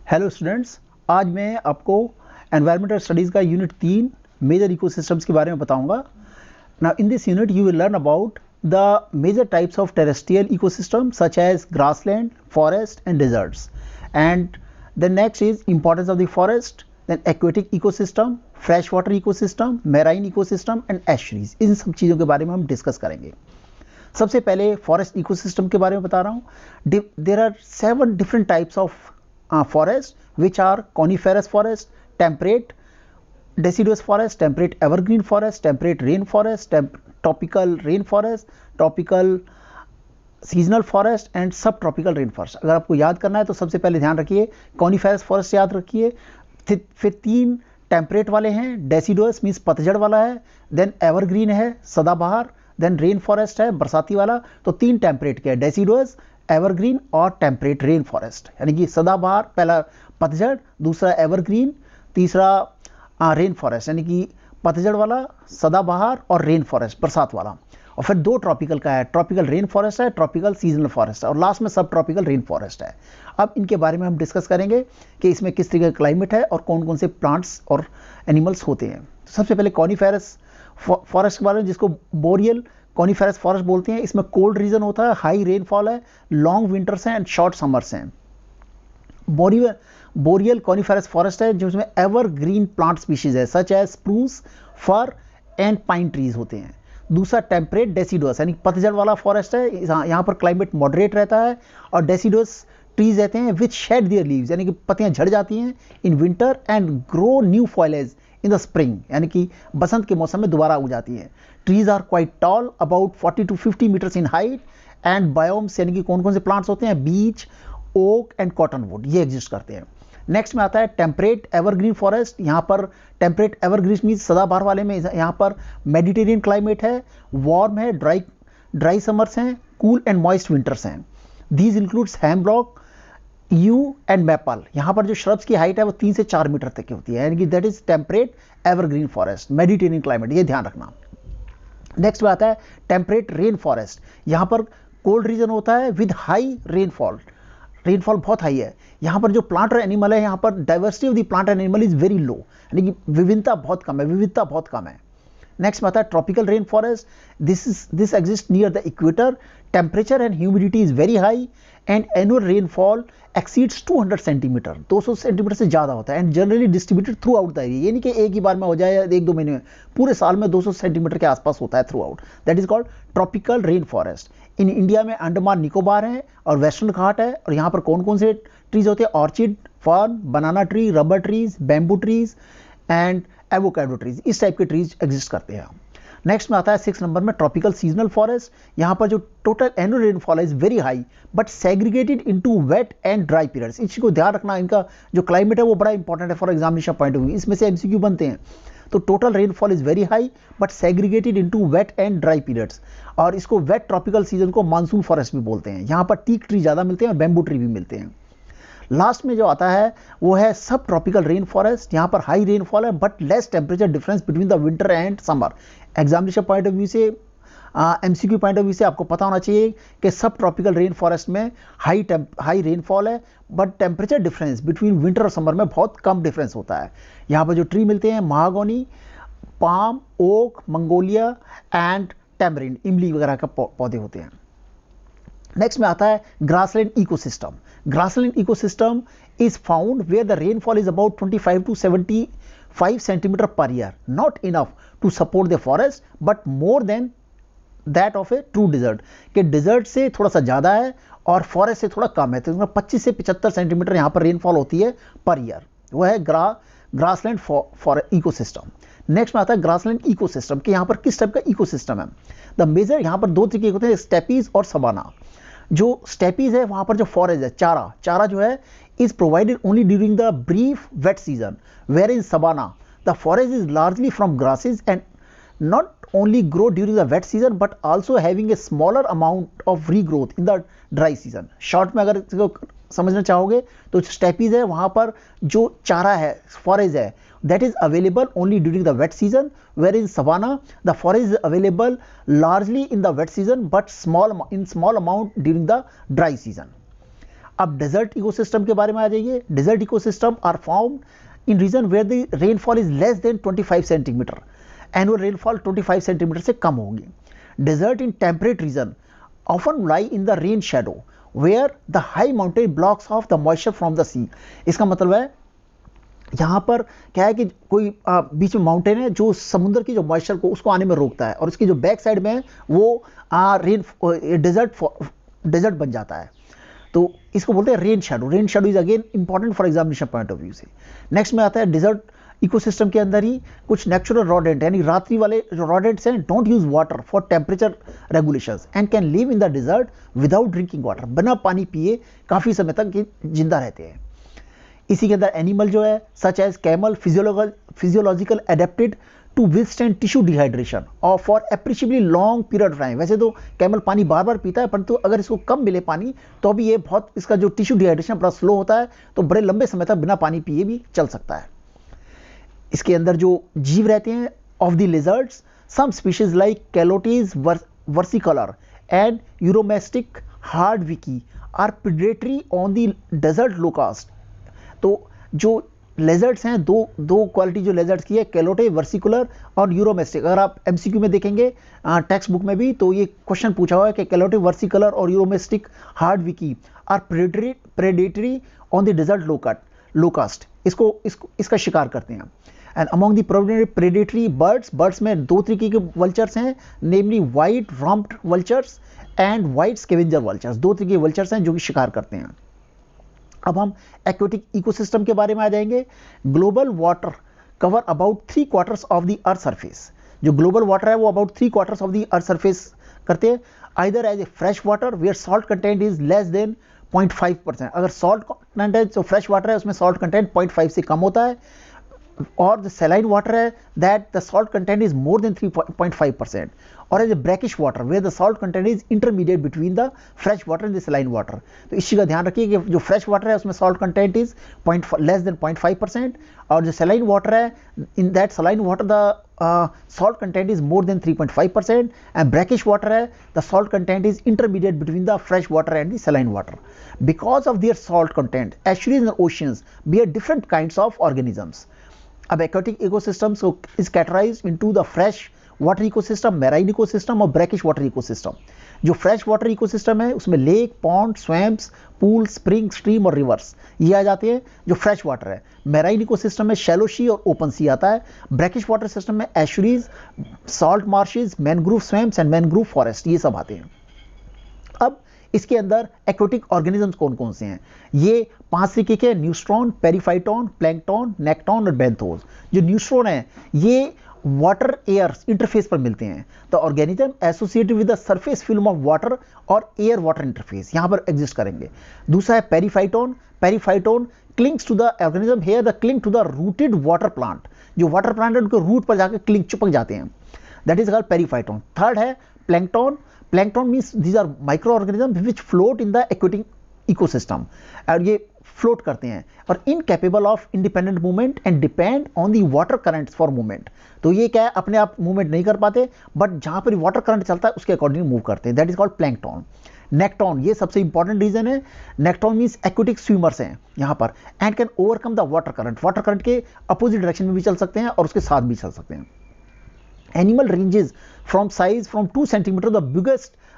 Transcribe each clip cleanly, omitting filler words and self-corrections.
Hello students, आज मैं आपको एनवायरमेंटल स्टडीज़ का यूनिट 3 मेजर इकोसिस्टम्स के बारे में बताऊंगा। Now in this unit you will learn about the major types of terrestrial ecosystem such as grassland, forest and deserts, and the next is importance of the forest, then aquatic ecosystem, fresh water ecosystem, marine ecosystem and estuaries. इन सब चीज़ों के बारे में हम discuss करेंगे। सबसे पहले फॉरेस्ट इकोसिस्टम के बारे में बता रहा हूँ। There are 7 different types of forest, which are coniferous forest, temperate deciduous forest, temperate evergreen forest, temperate rain forest, tropical rain forest, tropical seasonal forest and subtropical rain forest। अगर आपको याद करना है तो सबसे पहले ध्यान रखिए coniferous forest याद रखिए। फिर 3 टेम्परेट वाले हैं, डेसिडुअस मीन्स पतझड़ वाला है, देन एवरग्रीन है सदाबहार, देन रेन फॉरेस्ट है बरसाती वाला। तो 3 टेम्परेट के, डेसिडुअस, एवरग्रीन और टेम्परेट रेन फॉरेस्ट, यानी कि सदाबहार पहला पतझड़, दूसरा एवरग्रीन, तीसरा रेन फॉरेस्ट यानी कि पतझड़ वाला सदाबहार और रेन फॉरेस्ट बरसात वाला। और फिर 2 ट्रॉपिकल का है, ट्रॉपिकल रेन फॉरेस्ट है, ट्रॉपिकल सीजनल फॉरेस्ट है, और लास्ट में सब ट्रॉपिकल रेन फॉरेस्ट है। अब इनके बारे में हम डिस्कस करेंगे कि इसमें किस तरीके का क्लाइमेट है और कौन कौन से प्लांट्स और एनिमल्स होते हैं। सबसे पहले कॉनिफेरस फॉरेस्ट के बारे में, जिसको बोरियल कॉनिफेरस फॉरेस्ट बोलते हैं। इसमें कोल्ड रीजन होता है, हाई रेनफॉल है, लॉन्ग विंटर्स हैं एंड शॉर्ट समर्स हैं। बोरियल कॉनिफेरस फॉरेस्ट है जिसमें एवरग्रीन प्लांट स्पीशीज है such as spruce, fir and pine trees होते हैं। दूसरा टेम्परेट डेसिडुअस यानी पतझड़ वाला फॉरेस्ट है, यहाँ पर क्लाइमेट मॉडरेट रहता है और डेसिडुअस ट्रीज रहते हैं विच शेड देयर लीव्स यानी कि पत्तियां झड़ जाती हैं in winter and grow new foliage in the spring यानी कि बसंत के मौसम में दोबारा उग जाती है। Trees are quite tall, about 40 to 50 meters in height, and biomes यानी कि कौन कौन से प्लांट्स होते हैं, beech, oak and cottonwood, ये एग्जिस्ट करते हैं। नेक्स्ट में आता है टेम्परेट एवरग्रीन फॉरेस्ट। यहाँ पर टेम्परेट एवरग्रीन मीन्स सदाबहार वाले में यहाँ पर मेडिटेरियन क्लाइमेट है, वार्म है, ड्राई समर्स हैं, कूल एंड मॉइस्ट विंटर्स हैं। These includes hemlock, yew and maple. यहाँ पर जो श्रब्स की हाइट है वो 3 से 4 मीटर तक की होती है, यानी कि that is temperate evergreen forest, Mediterranean climate, ये ध्यान रखना। नेक्स्ट में आता है टेम्परेट रेन फॉरेस्ट। यहाँ पर कोल्ड रीजन होता है विद हाई रेनफॉल, रेनफॉल बहुत हाई है। यहाँ पर जो प्लांट और एनिमल है, यहाँ पर diversity of the plant and animal is very low, यानी कि विभिन्नता बहुत कम है। नेक्स्ट में आता है tropical rain forest. This exist near the equator, temperature and humidity is very high and annual rainfall exceeds 200 centimetre, 200 centimetre से ज़्यादा होता है, and generally distributed through out the area, यानी कि एक ही बार में हो जाए या 1-2 महीने में, पूरे साल में 200 सेंटीमीटर के आसपास होता है through out. That is called tropical rain forest. In India में अंडमान निकोबार है और वेस्टर्न घाट है, और यहाँ पर कौन कौन से ट्रीज होते हैं, orchid, fern, banana tree, rubber trees, bamboo trees and avocado trees, इस टाइप के ट्रीज एग्जिस्ट करते हैं। नेक्स्ट में आता है 6 नंबर में ट्रॉपिकल सीजनल फॉरेस्ट। यहाँ पर जो total annual rainfall is very high but segregated into wait and dry periods. इसी को ध्यान रखना, इनका जो क्लाइमेट है वो बड़ा इंपॉर्टेंट है for examination point of view, इसमें से एमसीक्यू बनते हैं। तो total rainfall is very high but segregated into wait and dry periods, और इसको वेट ट्रॉपिकल सीजन को मानसून फॉरेस्ट भी बोलते हैं। यहाँ पर टीक ट्री ज़्यादा मिलते हैं और बैम्बू ट्री भी मिलते हैं। लास्ट में जो आता है वो है सब ट्रॉपिकल रेन फॉरेस्ट। यहाँ पर हाई रेनफॉल है but less temperature difference between the winter and summer. Examination point of view से, एमसीक्यू पॉइंट ऑफ व्यू से आपको पता होना चाहिए कि सब ट्रॉपिकल रेन फॉरेस्ट में हाई रेनफॉल है but temperature difference between winter और समर में बहुत कम डिफरेंस होता है। यहाँ पर जो ट्री मिलते हैं, mahogany, palm, oak, magnolia and tamarind, इमली वगैरह का पौधे होते हैं। नेक्स्ट में आता है grassland ecosystem. Grassland ecosystem is found where the rainfall is about 25 to 75 centimeter per year, not enough to support the forest but more than that of a true desert, कि डिजर्ट से थोड़ा सा ज़्यादा है और फॉरेस्ट से थोड़ा कम है। तो 25 से 75 सेंटीमीटर यहाँ पर रेनफॉल होती है पर ईयर, वो है ग्रासलैंड फॉर इकोसिस्टम। नेक्स्ट में आता है ग्रासलैंड इकोसिस्टम, कि यहाँ पर किस टाइप का इकोसिस्टम है। द मेजर यहाँ पर 2 तरीके होते हैं, स्टेपीज और सवाना। जो स्टेपीज है वहाँ पर जो फॉरेस्ट है, चारा जो है is provided only during the brief wet season, where in savanna the forest is largely from grasses and not only grow during the wet season but also having a smaller amount of regrowth in the dry season। Short में अगर इसको समझना चाहोगे तो steppes है वहाँ पर जो चारा है, फॉरेस्ट है, that is available only during the wet season, wherein savanna the forest is available largely in the wet season but small amount during the dry season। अब डेजर्ट इकोसिस्टम के बारे में आ जाइए। Desert ecosystem are found in region where the rainfall is less than 25 centimetre. Annual rainfall 25 centimetre से कम होगी। Desert in temperate region often lie in the rain shadow where the high mountain blocks off the moisture from the sea. इसका मतलब है यहाँ पर क्या है कि कोई बीच में माउंटेन है जो समुद्र की जो मॉइस्चर को उसको आने में रोकता है, और उसकी जो बैक साइड में है वो डेजर्ट बन जाता है। तो इसको बोलते हैं rain shadow. Rain shadow is again important for examination point of view से। नेक्स्ट में आता है डेजर्ट इकोसिस्टम के अंदर ही कुछ नेचुरल रॉडेंट यानी रात्रि वाले जो रॉडेंट्स हैं don't use water for temperature regulations and can live in the desert without drinking water. बिना पानी पिए काफी समय तक जिंदा रहते हैं। इसी के अंदर एनिमल जो है such as camel physiological adapted to withstand tissue dehydration और for appreciably long period of time. वैसे तो कैमल पानी बार बार पीता है, परंतु अगर इसको कम मिले पानी तो भी ये बहुत इसका जो टिश्यू डिहाइड्रेशन बड़ा स्लो होता है, तो बड़े लंबे समय तक बिना पानी पिए भी चल सकता है। इसके अंदर जो जीव रहते हैं of the lizards, some species like Calotes versicolor and Uromastyx hardwickii are predatory on the desert locust. तो जो लेजर्ड्स हैं, दो क्वालिटी जो लेजर्ड्स की है, कैलोटे वर्सिकुलर और यूरोमेस्टिक। अगर आप एमसीक्यू में देखेंगे टेक्स्ट बुक में भी तो ये क्वेश्चन पूछा हुआ है कि कैलोटे वर्सिकुलर और Uromastyx hardwickii are predatory on the desert locust. इसका शिकार करते हैं। And among the predatory birds में दो तरीके के वल्चर्स हैं, namely white rumped vultures and white scavenger vultures. दो तरीके के वल्चर्स हैं जो कि शिकार करते हैं। अब हम एक्वेटिक इकोसिस्टम के बारे में आ जाएंगे। Global water cover about 3/4 of the earth surface. जो ग्लोबल वाटर है वो about 3/4 of the earth surface करते हैं। Either as a fresh water where salt content is less than 0.5%। अगर सॉल्ट कंटेंट है जो फ्रेश वाटर है उसमें सॉल्ट कंटेंट 0.5 से कम होता है, और द सैलाइन वाटर है that the salt content is more than 3.5%, और as a brackish water where the salt content is intermediate between the fresh water and the saline water. तो इस चीज़ का ध्यान रखिए कि जो फ्रेश वाटर है उसमें salt content is less than 0.5%, और जो सैलाइन वाटर है in that saline water the salt content is more than 3.5%, and brackish water है the salt content is intermediate between the fresh water and the saline water. Because of their salt content, estuaries and oceans bear different kinds of organisms. अब aquatic ecosystems is categorized into the fresh water ecosystem, marine ecosystem और brackish water ecosystem. जो fresh water ecosystem है उसमें lake, pond, swamps, pool, spring, stream और reverse ये आ जाते हैं जो फ्रेश वाटर है। मैराइन इकोसिस्टम में शैलो सी और ओपन सी आता है। ब्रैकिश वाटर सिस्टम में estuaries, salt marshes, mangrove swamps and mangrove forest ये सब आते हैं। अब इसके अंदर एक्वेटिक ऑर्गेनिजम्स कौन कौन से हैं? ये 5 तरीके के न्यूस्ट्रॉन, पेरिफाइटॉन, प्लैंकटॉन, नेक्टॉन और बेंथोस। जो न्यूस्ट्रॉन है ये वाटर एयर इंटरफेस पर मिलते हैं। तो organism associated with the surface film of water और एयर वाटर इंटरफेस यहां पर एग्जिस्ट करेंगे। दूसरा है periphyton. Periphyton clings to the organism here the cling to the rooted water plant. जो वाटर प्लांट है उनके रूट पर जाकर क्लिंग चिपक जाते हैं, that is called periphyton. Third है plankton. Plankton means these are micro organism which float in the aquatic ecosystem, और ये फ्लोट करते हैं और incapable of independent movement and depend on the water currents for movement. तो ये क्या है, अपने आप मूवमेंट नहीं कर पाते, बट जहां पर वाटर करंट चलता है उसके अकॉर्डिंग मूव करते हैं, that is called plankton. Nekton ये सबसे इंपॉर्टेंट रीजन है। नेक्टॉन मींस एक्वेटिक स्विमर्स हैं यहाँ पर, and can overcome the water current. Water current के अपोजिट डायरेक्शन में भी चल सकते हैं और उसके साथ भी चल सकते हैं। Animal ranges from size from 2 centimetre the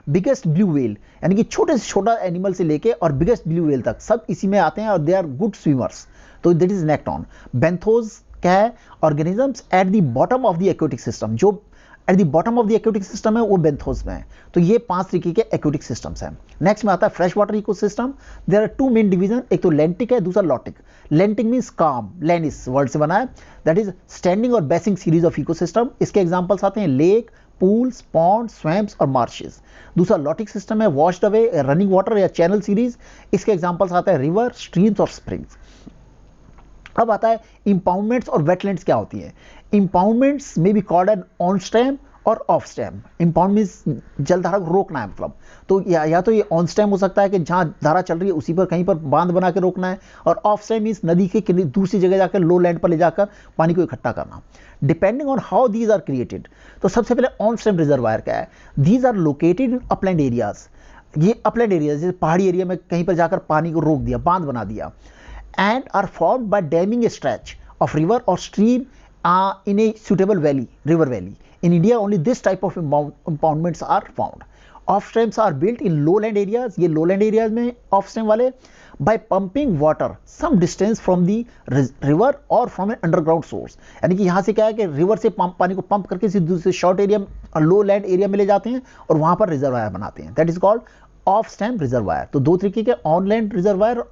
biggest blue whale, यानी कि छोटे से छोटा एनिमल से लेके और बिगेस्ट ब्लू व्हेल तक सब इसी में आते हैं और दे आर गुड स्विमर्स। तो दैट इज नेक्टॉन। बेंथोस क्या है? Organisms at the bottom of the aquatic system. जो at the bottom of the aquatic system है वो बेंथोस में है। तो ये 5 तरीके के एक्वेटिक सिस्टम्स हैं। नेक्स्ट में आता है fresh water ecosystem. There are 2 main division, एक तो लेंटिक है, दूसरा लॉटिक। लेंटिक मींस काम, लैंडिस वर्ड से बना है, दैट इज स्टैंडिंग और बेसिंग सीरीज ऑफ इकोसिस्टम। इसके एग्जांपल्स आते हैं लेक, पूल्स, पॉन्ड, स्वैम्प्स और मार्शेस। दूसरा लॉटिक सिस्टम है वॉश्ड अवे, रनिंग वाटर या चैनल सीरीज। इसके एग्जांपल्स आते हैं रिवर, स्ट्रीम्स और स्प्रिंग्स। अब आता है इंपाउंडमेंट्स और वेटलैंड्स क्या होती है। इंपाउंडमेंट्स में be called an on stem और ऑफ स्टेम। इंपाउंड मींस जलधारा को रोकना है, मतलब तो या तो ये ऑन स्टेम हो सकता है कि जहां धारा चल रही है उसी पर कहीं पर बांध बना के रोकना है, और ऑफ स्टेम मींस नदी के दूसरी जगह जाकर लो लैंड पर ले जाकर पानी को इकट्ठा करना। Depending on how these are created. तो सबसे पहले ऑन स्टेम रिजर्वायर क्या है? These are located in upland areas ये अपलैंड एरिया, जैसे पहाड़ी एरिया में कहीं पर जाकर पानी को रोक दिया, बांध बना दिया, and are formed by damming a stretch of river और stream in a suitable valley, river valley. In India, only this type of impoundments are found. Off-streams are built in lowland areas. ये lowland areas में off-stream वाले by pumping water some distance from the river or from an underground source. यानी कि यहाँ से क्या है कि रिवर से पानी को पंप करके किसी दूसरे शॉर्ट एरिया, lowland एरिया में ले जाते हैं और वहाँ पर रिजर्वायर बनाते हैं. That is called off-stream reservoir. तो दो तरीके के on-land reservoir,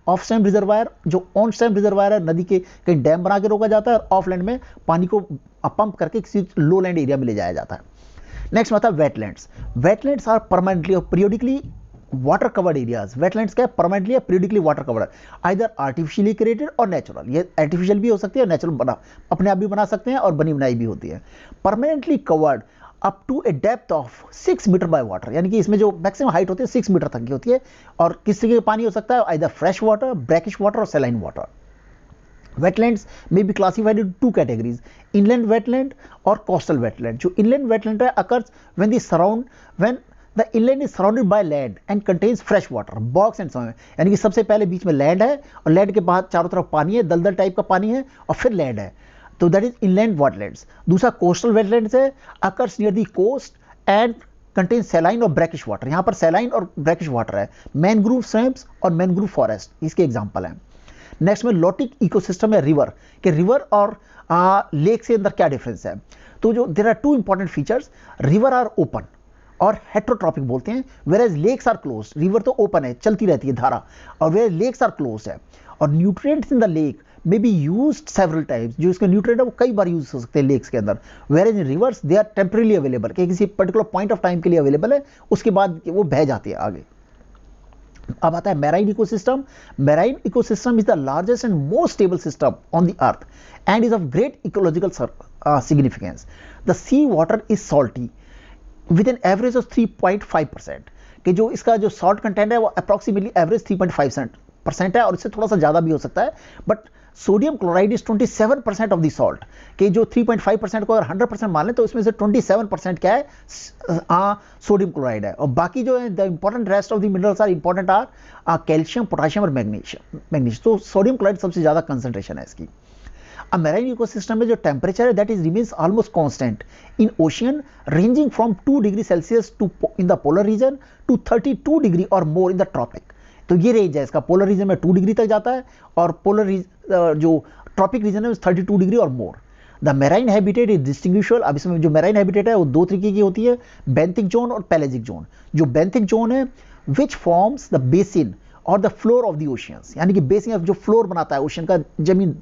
of stem reservoir. जो ऑन स्टेम रिजर्वायर है, नदी के कहीं डैम बना के रोका जाता है, और ऑफ लैंड में पानी को पंप करके किसी लो लैंड एरिया में ले जाया जाता है. नेक्स्ट आता है वेटलैंड्स. वेटलैंड्स आर परमानेंटली और periodically water covered areas. Wetlands क्या है? परमानेंटली या periodically water covered, either artificially created और नेचुरल. ये आर्टिफिशियल भी हो सकती है, नेचुरल बना अपने आप भी बना सकते हैं, और बनी बनाई भी होती है. Permanently covered up to a depth of 6 meter by water, यानी कि इसमें जो मैक्सिमम हाइट होती है 6 मीटर तक की होती है. और किस तरीके का पानी हो सकता है? Either fresh water, brackish water और saline water. Wetlands may be classified into two categories: inland wetland और coastal wetland. जो inland wetland है occurs when the inland is surrounded by land and contains fresh water, bogs and soil. यानी कि सबसे पहले बीच में land है और लैंड के बाद चारों तरफ पानी है, दलदल टाइप का पानी है, और फिर लैंड है. तो दैट इज इनलैंड wetlands. दूसरा कोस्टल वेटलैंड्स है, occurs near the coast and contains saline और brackish water. यहाँ पर saline और brackish water है. मैनग्रूव swamps और मैनग्रूव फॉरेस्ट इसके एग्जाम्पल हैं. नेक्स्ट में लॉटिक इकोसिस्टम है रिवर, कि रिवर और लेक से अंदर क्या डिफरेंस है. तो जो there are two important features. River are open और हेट्रोट्रॉपिक बोलते हैं, whereas lakes are close. River तो ओपन है, चलती रहती है धारा, और वेयर लेक्स आर क्लोज है. और nutrients in the lake may be used several times. जो इसके न्यूट्रिएंट है वो कई बार यूज हो सकते हैं लेक्स के अंदर. Whereas in rivers they are temporally available, कि किसी पर्टिकुलर पॉइंट ऑफ टाइम के लिए अवेलेबल है, उसके बाद वो बह जाती है आगे. अब आता है marine ecosystem. Marine ecosystem is the largest and most stable system on the earth and is of great ecological significance. The sea water is salty with an average of 3.5%, कि जो इसका जो सॉल्ट कंटेंट है वो approximately average 3.5% है, और इससे थोड़ा सा ज़्यादा भी हो सकता है. But sodium chloride is 27% of the salt, कि जो 3.5% को अगर 100% मान लें तो इसमें से 27% क्या है? सोडियम क्लोराइड है. और बाकी जो है the important rest of the minerals are important are calcium, potassium और मैग्नीशियम. तो सोडियम क्लोराइड सबसे ज़्यादा कंसंट्रेशन है इसकी. A marine ecosystem में जो टेम्परेचर है that is remains almost constant in ocean, ranging from 2 degree Celsius to in the polar region to 32 degree or more in the tropic. तो ये रेंज है इसका. पोलर रीजन में 2 डिग्री तक जाता है, और पोलर जो ट्रॉपिक रीजन है 32 डिग्री और more. The marine habitat is distinguishable. अब इसमें जो मेराइन हैबिटेट है वो दो तरीके की होती है, बेंथिक जोन और पेलेजिक जोन. जो बेंथिक जोन है विच फॉर्म्स द बेसिन और the floor of the oceans, यानी कि बेसिन जो फ्लोर बनाता है ओशियन का, जमीन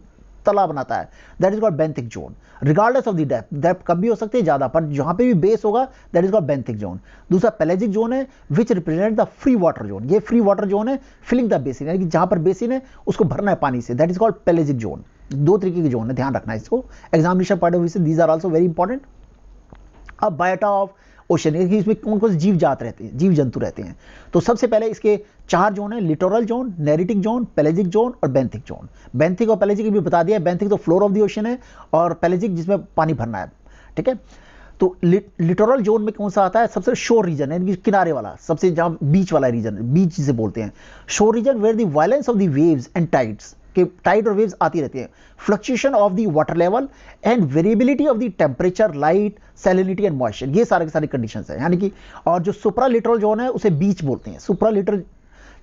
तला बनाता है, that is called benthic zone. Regardless of the depth, depth कम भी हो सकती है ज़्यादा, पर जहाँ पे भी बेस होगा that is called benthic zone. दूसरा पेलेजिक जोन है which represent the free water zone. ये फ्री वाटर जोन है फिलिंग द बेसिन, यानी कि जहाँ पर बेसिन है उसको भरना है पानी से, that is called pelagic zone. दो तरीके की जोन है, ध्यान रखना है इसको. एग्जामिनेशन पॉइंट ऑफ व्यू से these are also very important. अब बायोटा ऑफ ओशन, इसमें कौन कौन से जीव जात रहते हैं, जीव जंतु रहते हैं. तो सबसे पहले इसके 4 जोन है: लिटोरल जोन, नेरिटिक जोन, पेलेजिक जोन और बेंथिक जोन. बेंथिक और पेलेजिक भी बता दिया. बेंथिक तो फ्लोर ऑफ द ओशन है, और पेलेजिक जिसमें पानी भरना है. ठीक है. तो लिटोरल जोन में कौन सा आता है? सबसे शोर रीजन है, किनारे वाला, सबसे जहाँ बीच वाला रीजन, बीच जिसे बोलते हैं. Shore region where the violence of the waves and tides, कि टाइड और वेव्स आती रहती है. Fluctuation of the water level and variability of the temperature, light, salinity and moisture, ये सारे के सारे कंडीशंस है. यानी कि और जो सुप्रा लिटरल जोन है उसे बीच बोलते हैं. Supra littoral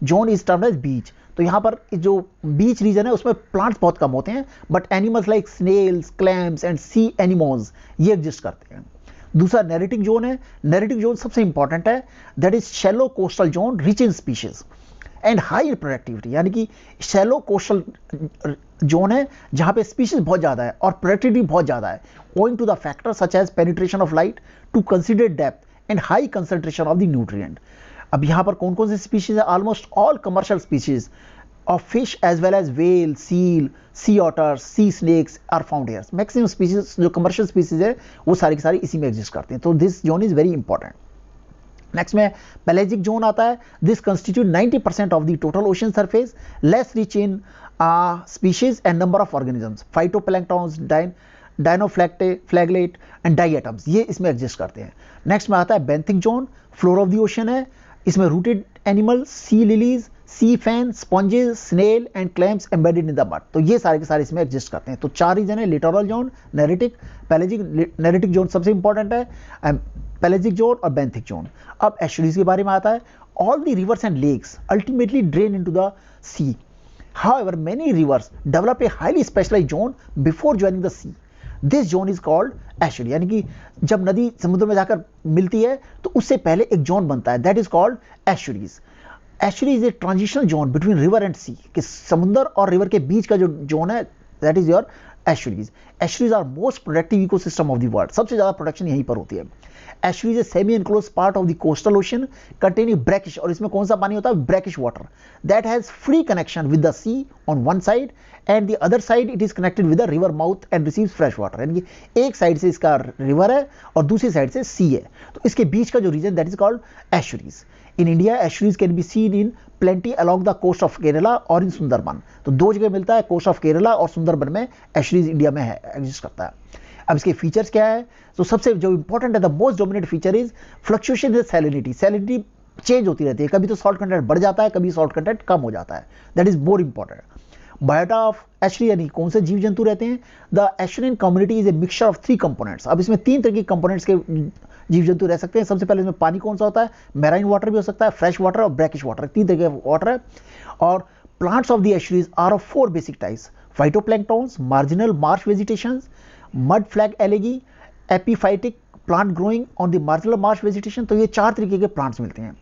zone is termed as beach. तो यहाँ पर जो बीच रीजन है उसमें प्लांट्स बहुत कम होते हैं, but animals like snails, clams and sea animals ये एग्जिस्ट करते हैं. दूसरा नेरिटिक जोन है. नेरिटिक जोन सबसे इंपॉर्टेंट है, that is shallow coastal zone rich in species and high productivity. यानी कि शैलो कोस्टल जोन है जहां पे स्पीशीज बहुत ज़्यादा है और प्रोडक्टिविटी बहुत ज़्यादा है, owing to the factor such as penetration of light to consider depth and high concentration of the nutrient. अब यहाँ पर कौन कौन से स्पीशीज है? Almost all commercial species of fish as well as whale, seal, sea otters, sea snakes are found here. Maximum species जो commercial species है वो सारी की सारी इसी में एग्जिस्ट करते हैं. तो this zone is very important. Next में पेलेजिक जोन आता है. This constitute 90% of the total ocean surface, less rich in species and number of organisms, phytoplanktons, dinoflagellate and diatoms, ये इसमें एग्जिस्ट करते हैं। नेक्स्ट में आता है benthic zone, floor of the ocean है, इसमें rooted animal, sea lilies, sea fan, sponges, snail and clams embedded in the mud, तो ये सारे के सारे इसमें एग्जिस्ट करते हैं। तो 4 रीजन है, littoral zone, neritic, pelagic, neritic zone सबसे इंपॉर्टेंट है, पैलेजिक जोन और बेंथिक जोन। अब एस्चुरीज के बारे में आता है, all the rivers and lakes ultimately drain into the sea, however many rivers develop a highly specialized zone before joining the sea. This zone is called estuary, यानी कि जब नदी समुद्र में जाकर मिलती है तो उससे पहले एक जोन बनता है, that is called estuaries. Estuary is a transitional zone between river and sea, कि समुद्र और रिवर के बीच का जो जोन है that is your estuaries. Estuaries are most productive ecosystem of the world, सबसे ज़्यादा प्रोडक्शन यहीं पर होती है। Estuary is a semi-enclosed part of the coastal ocean containing brackish, और इसमें कौन सा पानी होता है, brackish water that has free connection with the sea on one side and the other side it is connected with the river mouth and receives fresh water, यानी कि एक साइड से इसका रिवर है और दूसरी साइड से सी है, तो इसके बीच का जो region that is called estuaries. In India, estuaries can be seen in plenty along the coast of Kerala और in सुंदरबन, तो 2 जगह मिलता है, कोस्ट ऑफ केरला और सुंदरबन में estuaries इंडिया में है, एग्जिस्ट करता है। अब इसके फीचर्स क्या है, तो सबसे जो इंपॉर्टेंट है, the most dominant feature is fluctuation in salinity, salinity change होती रहती है, कभी तो सॉल्ट कंटेंट बढ़ जाता है, कभी सॉल्ट कंटेंट कम हो जाता है, that is more important. Biota of estuary, यानी कौन से जीव जंतु रहते हैं, the estuarine community is a mixture of 3 components. अब इसमें 3 तरह के कंपोनेंट्स के जीव जंतु रह सकते हैं। सबसे पहले इसमें पानी कौन सा होता है, मैराइन वाटर भी हो सकता है, फ्रेश वाटर और ब्रैकिश वाटर, 3 तरह के वाटर है। और plants of the estuaries are of 4 basic types, phytoplanktons, marginal marsh vegetations, mud flat algae, epiphytic plant growing on the marginal marsh vegetation, तो ये 4 तरीके के प्लांट्स मिलते हैं।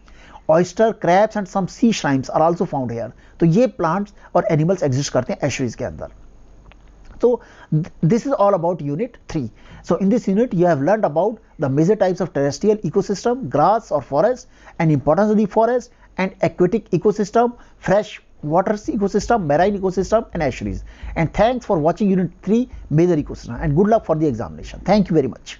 Oyster, crabs and some sea shrimps are also found here, तो ये plants और animals exist करते हैं एस्चुरीज के अंदर। So this is all about unit 3. So in this unit you have learned about the major types of terrestrial ecosystem, grass or forest, and importance of the forest, and aquatic ecosystem, fresh water ecosystem, marine ecosystem, and estuaries. And thanks for watching unit 3 major ecosystem, and good luck for the examination. Thank you very much.